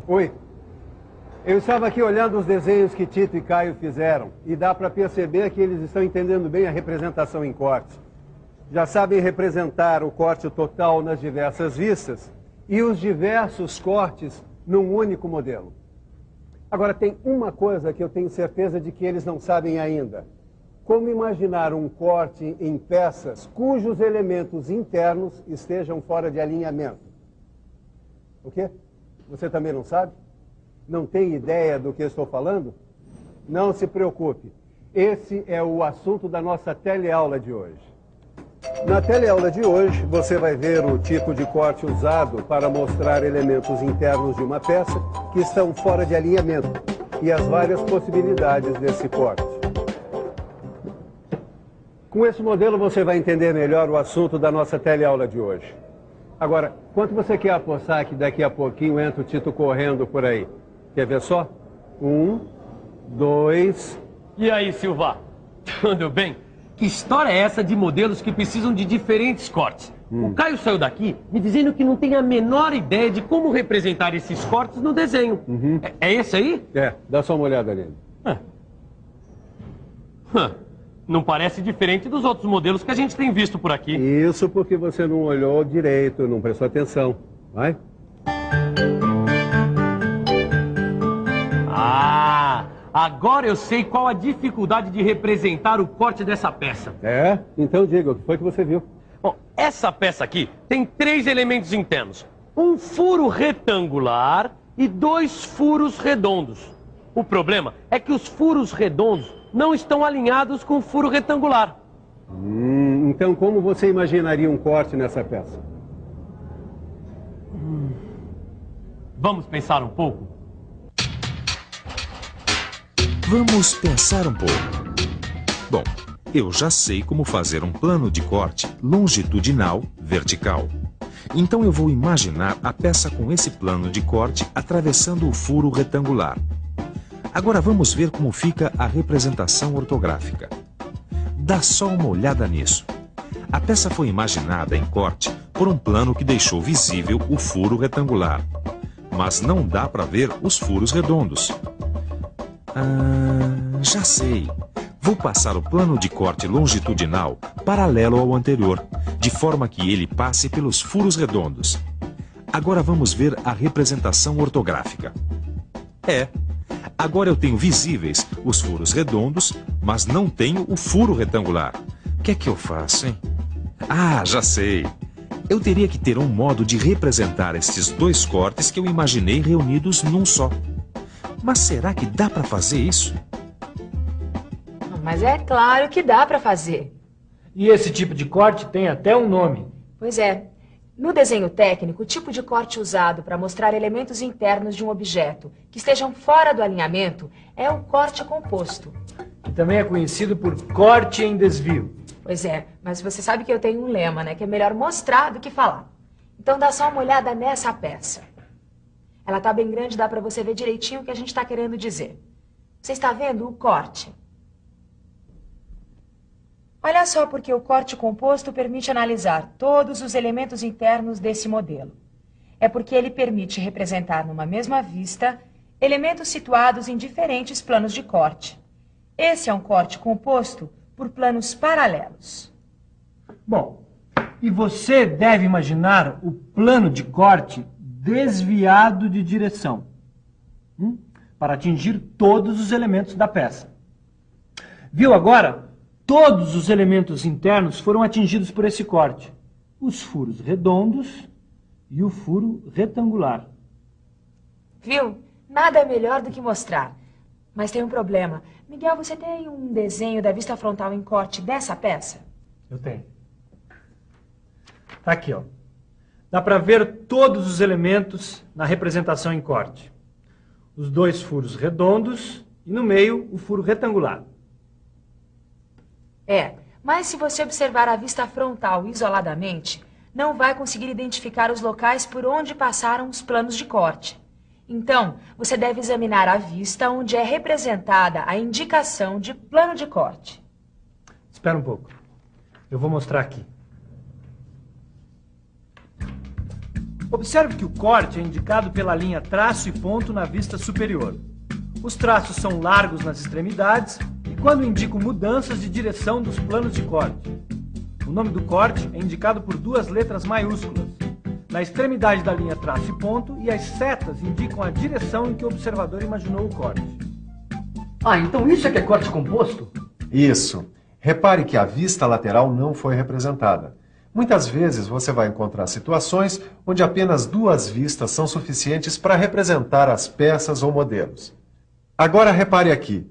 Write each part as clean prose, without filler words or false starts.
Oi. Eu estava aqui olhando os desenhos que Tito e Caio fizeram e dá para perceber que eles estão entendendo bem a representação em corte. Já sabem representar o corte total nas diversas vistas e os diversos cortes num único modelo. Agora, tem uma coisa que eu tenho certeza de que eles não sabem ainda. Como imaginar um corte em peças cujos elementos internos estejam fora de alinhamento? O quê? Você também não sabe? Não tem ideia do que estou falando? Não se preocupe. Esse é o assunto da nossa teleaula de hoje. Na teleaula de hoje, você vai ver o tipo de corte usado para mostrar elementos internos de uma peça que estão fora de alinhamento e as várias possibilidades desse corte. Com esse modelo, você vai entender melhor o assunto da nossa teleaula de hoje. Agora, quanto você quer apostar que daqui a pouquinho entra o Tito correndo por aí? Quer ver só? 1, 2... E aí, Silva? Tudo bem? Que história é essa de modelos que precisam de diferentes cortes? O Caio saiu daqui me dizendo que não tem a menor ideia de como representar esses cortes no desenho. É esse aí? É, dá só uma olhada nele. Não parece diferente dos outros modelos que a gente tem visto por aqui. Isso porque você não olhou direito, não prestou atenção. Vai? Agora eu sei qual a dificuldade de representar o corte dessa peça. É? Então diga, o que foi que você viu? Bom, essa peça aqui tem 3 elementos internos. Um furo retangular e 2 furos redondos. O problema é que os furos redondos não estão alinhados com o furo retangular. Então como você imaginaria um corte nessa peça? Vamos pensar um pouco? Vamos pensar um pouco. Bom, eu já sei como fazer um plano de corte longitudinal vertical. Então eu vou imaginar a peça com esse plano de corte atravessando o furo retangular. Agora vamos ver como fica a representação ortográfica. Dá só uma olhada nisso. A peça foi imaginada em corte por um plano que deixou visível o furo retangular, mas não dá para ver os furos redondos. Já sei. Vou passar o plano de corte longitudinal paralelo ao anterior, de forma que ele passe pelos furos redondos. Agora vamos ver a representação ortográfica. Agora eu tenho visíveis os furos redondos, mas não tenho o furo retangular. O que é que eu faço, hein? Já sei. Eu teria que ter um modo de representar estes 2 cortes que eu imaginei reunidos num só. Mas será que dá para fazer isso? Mas é claro que dá para fazer. E esse tipo de corte tem até um nome. Pois é. No desenho técnico, o tipo de corte usado para mostrar elementos internos de um objeto que estejam fora do alinhamento é o corte composto. Que também é conhecido por corte em desvio. Pois é, mas você sabe que eu tenho um lema, né? Que é melhor mostrar do que falar. Então dá só uma olhada nessa peça. Ela tá bem grande, dá para você ver direitinho o que a gente está querendo dizer. Você está vendo o corte? Olha só porque o corte composto permite analisar todos os elementos internos desse modelo. É porque ele permite representar numa mesma vista elementos situados em diferentes planos de corte. Esse é um corte composto por planos paralelos. Bom, e você deve imaginar o plano de corte desviado de direção, para atingir todos os elementos da peça. Viu agora? Todos os elementos internos foram atingidos por esse corte. Os furos redondos e o furo retangular. Viu? Nada é melhor do que mostrar. Mas tem um problema. Miguel, você tem um desenho da vista frontal em corte dessa peça? Eu tenho. Tá aqui, ó. Dá para ver todos os elementos na representação em corte. Os 2 furos redondos e no meio o furo retangular. Mas se você observar a vista frontal isoladamente, não vai conseguir identificar os locais por onde passaram os planos de corte. Então, você deve examinar a vista onde é representada a indicação de plano de corte. Espera um pouco. Eu vou mostrar aqui. Observe que o corte é indicado pela linha traço e ponto na vista superior. Os traços são largos nas extremidades e quando indicam mudanças de direção dos planos de corte. O nome do corte é indicado por duas letras maiúsculas, na extremidade da linha traço e ponto, e as setas indicam a direção em que o observador imaginou o corte. Ah, então isso é que é corte composto? Isso. Repare que a vista lateral não foi representada. Muitas vezes você vai encontrar situações onde apenas duas vistas são suficientes para representar as peças ou modelos. Agora repare aqui.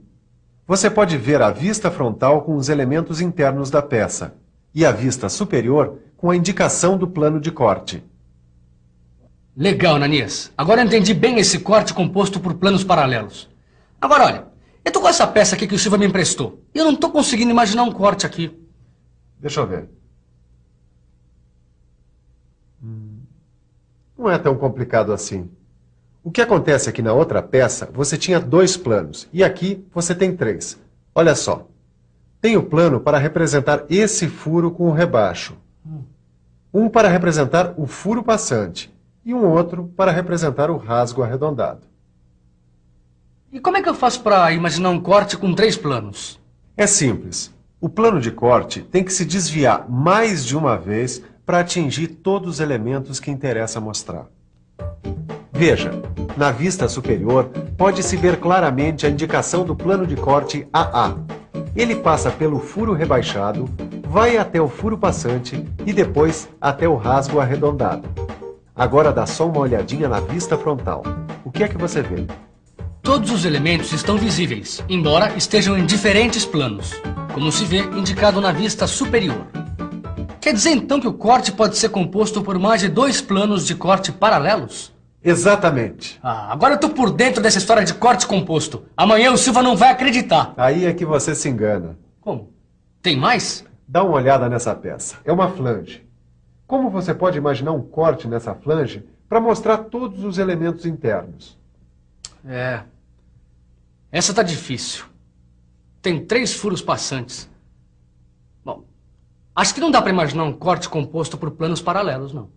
Você pode ver a vista frontal com os elementos internos da peça e a vista superior com a indicação do plano de corte. Legal, Ananias. Agora eu entendi bem esse corte composto por planos paralelos. Agora, olha, eu tô com essa peça aqui que o Silva me emprestou e eu não tô conseguindo imaginar um corte aqui. Deixa eu ver. Não é tão complicado assim. O que acontece é que na outra peça você tinha 2 planos e aqui você tem 3. Olha só. Tem o plano para representar esse furo com o rebaixo. Um para representar o furo passante e um outro para representar o rasgo arredondado. E como é que eu faço para imaginar um corte com 3 planos? É simples. O plano de corte tem que se desviar mais de uma vez para atingir todos os elementos que interessa mostrar. Veja, na vista superior pode-se ver claramente a indicação do plano de corte AA. Ele passa pelo furo rebaixado, vai até o furo passante e depois até o rasgo arredondado. Agora dá só uma olhadinha na vista frontal. O que é que você vê? Todos os elementos estão visíveis, embora estejam em diferentes planos, como se vê indicado na vista superior. Quer dizer então que o corte pode ser composto por mais de 2 planos de corte paralelos? Exatamente. Ah, agora eu tô por dentro dessa história de corte composto. Amanhã o Silva não vai acreditar. Aí é que você se engana. Como? Tem mais? Dá uma olhada nessa peça. É uma flange. Como você pode imaginar um corte nessa flange para mostrar todos os elementos internos? Essa tá difícil. Tem 3 furos passantes. Bom, acho que não dá para imaginar um corte composto por planos paralelos, não.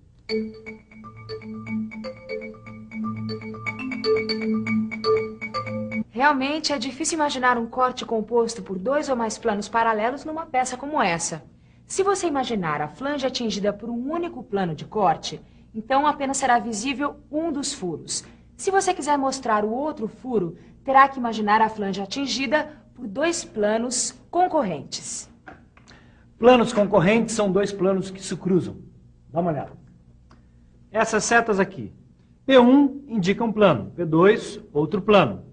Realmente é difícil imaginar um corte composto por 2 ou mais planos paralelos numa peça como essa. Se você imaginar a flange atingida por um único plano de corte, então apenas será visível um dos furos. Se você quiser mostrar o outro furo, terá que imaginar a flange atingida por 2 planos concorrentes. Planos concorrentes são 2 planos que se cruzam. Dá uma olhada. Essas setas aqui. P1 indica um plano, P2 outro plano.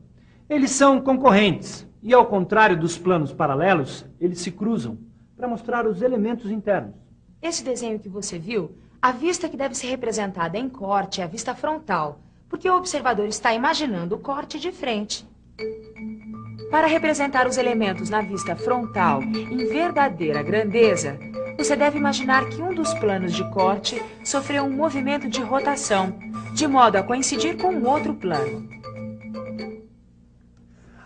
Eles são concorrentes e, ao contrário dos planos paralelos, eles se cruzam para mostrar os elementos internos. Esse desenho que você viu, a vista que deve ser representada em corte é a vista frontal, porque o observador está imaginando o corte de frente. Para representar os elementos na vista frontal em verdadeira grandeza, você deve imaginar que um dos planos de corte sofreu um movimento de rotação, de modo a coincidir com um outro plano.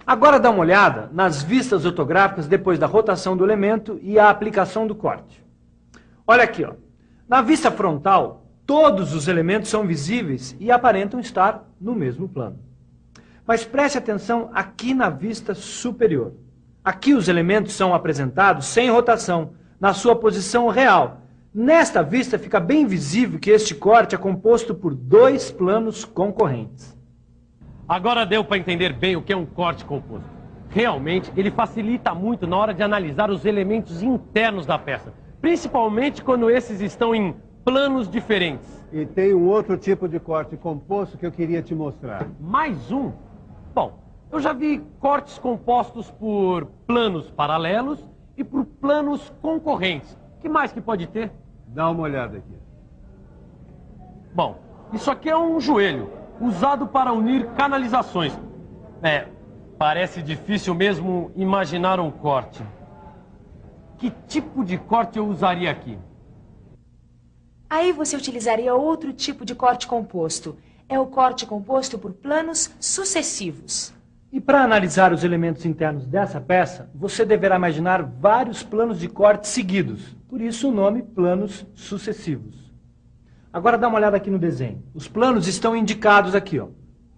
Agora dá uma olhada nas vistas ortográficas depois da rotação do elemento e a aplicação do corte. Olha aqui, ó. Na vista frontal, todos os elementos são visíveis e aparentam estar no mesmo plano. Mas preste atenção aqui na vista superior. Aqui os elementos são apresentados sem rotação, na sua posição real. Nesta vista fica bem visível que este corte é composto por 2 planos concorrentes. Agora deu para entender bem o que é um corte composto. Realmente, ele facilita muito na hora de analisar os elementos internos da peça, principalmente quando esses estão em planos diferentes. E tem um outro tipo de corte composto que eu queria te mostrar. Mais um? Bom, eu já vi cortes compostos por planos paralelos e por planos concorrentes. O que mais que pode ter? Dá uma olhada aqui. Bom, isso aqui é um joelho, usado para unir canalizações. Parece difícil mesmo imaginar um corte. Que tipo de corte eu usaria aqui? Aí você utilizaria outro tipo de corte composto. É o corte composto por planos sucessivos. E para analisar os elementos internos dessa peça, você deverá imaginar vários planos de corte seguidos. Por isso o nome planos sucessivos. Agora dá uma olhada aqui no desenho. Os planos estão indicados aqui, ó.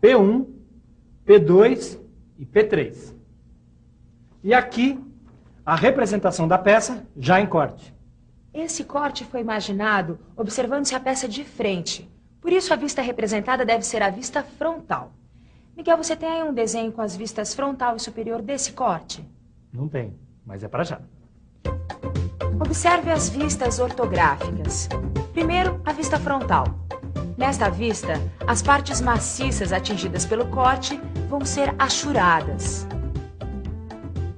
P1, P2 e P3. E aqui, a representação da peça já em corte. Esse corte foi imaginado observando-se a peça de frente. Por isso, a vista representada deve ser a vista frontal. Miguel, você tem aí um desenho com as vistas frontal e superior desse corte? Não tem, mas é para já. Observe as vistas ortográficas. Primeiro, a vista frontal. Nesta vista, as partes maciças atingidas pelo corte vão ser achuradas.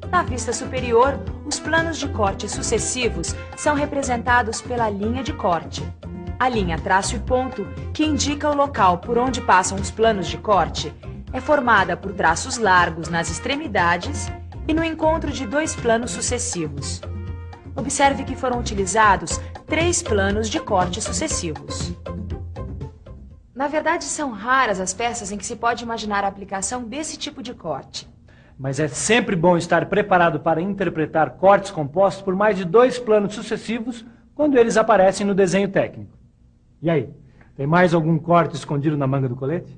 Na vista superior, os planos de corte sucessivos são representados pela linha de corte. A linha traço e ponto, que indica o local por onde passam os planos de corte, é formada por traços largos nas extremidades e no encontro de dois planos sucessivos. Observe que foram utilizados 3 planos de corte sucessivos. Na verdade, são raras as peças em que se pode imaginar a aplicação desse tipo de corte. Mas é sempre bom estar preparado para interpretar cortes compostos por mais de 2 planos sucessivos quando eles aparecem no desenho técnico. E aí, tem mais algum corte escondido na manga do colete?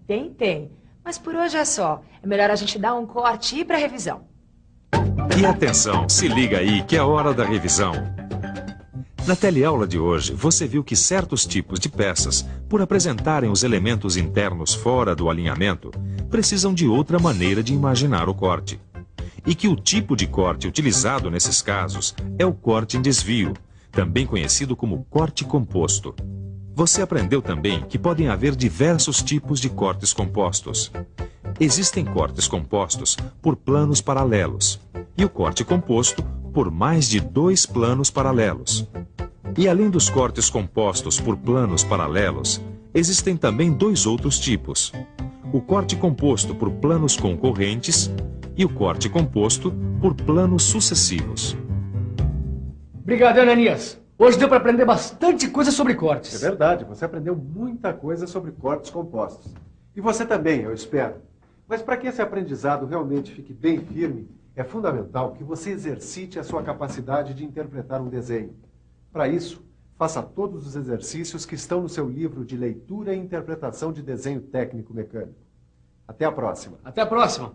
Tem. Mas por hoje é só. É melhor a gente dar um corte e ir para a revisão. E atenção, se liga aí que é hora da revisão. Na teleaula de hoje, você viu que certos tipos de peças, por apresentarem os elementos internos fora do alinhamento, precisam de outra maneira de imaginar o corte. E que o tipo de corte utilizado nesses casos é o corte em desvio, também conhecido como corte composto. Você aprendeu também que podem haver diversos tipos de cortes compostos. Existem cortes compostos por planos paralelos e o corte composto por mais de 2 planos paralelos. E além dos cortes compostos por planos paralelos, existem também 2 outros tipos: o corte composto por planos concorrentes e o corte composto por planos sucessivos. Obrigado, Ananias. Hoje deu para aprender bastante coisa sobre cortes. É verdade, você aprendeu muita coisa sobre cortes compostos. E você também, eu espero. Mas para que esse aprendizado realmente fique bem firme, é fundamental que você exercite a sua capacidade de interpretar um desenho. Para isso, faça todos os exercícios que estão no seu livro de leitura e interpretação de desenho técnico mecânico. Até a próxima. Até a próxima.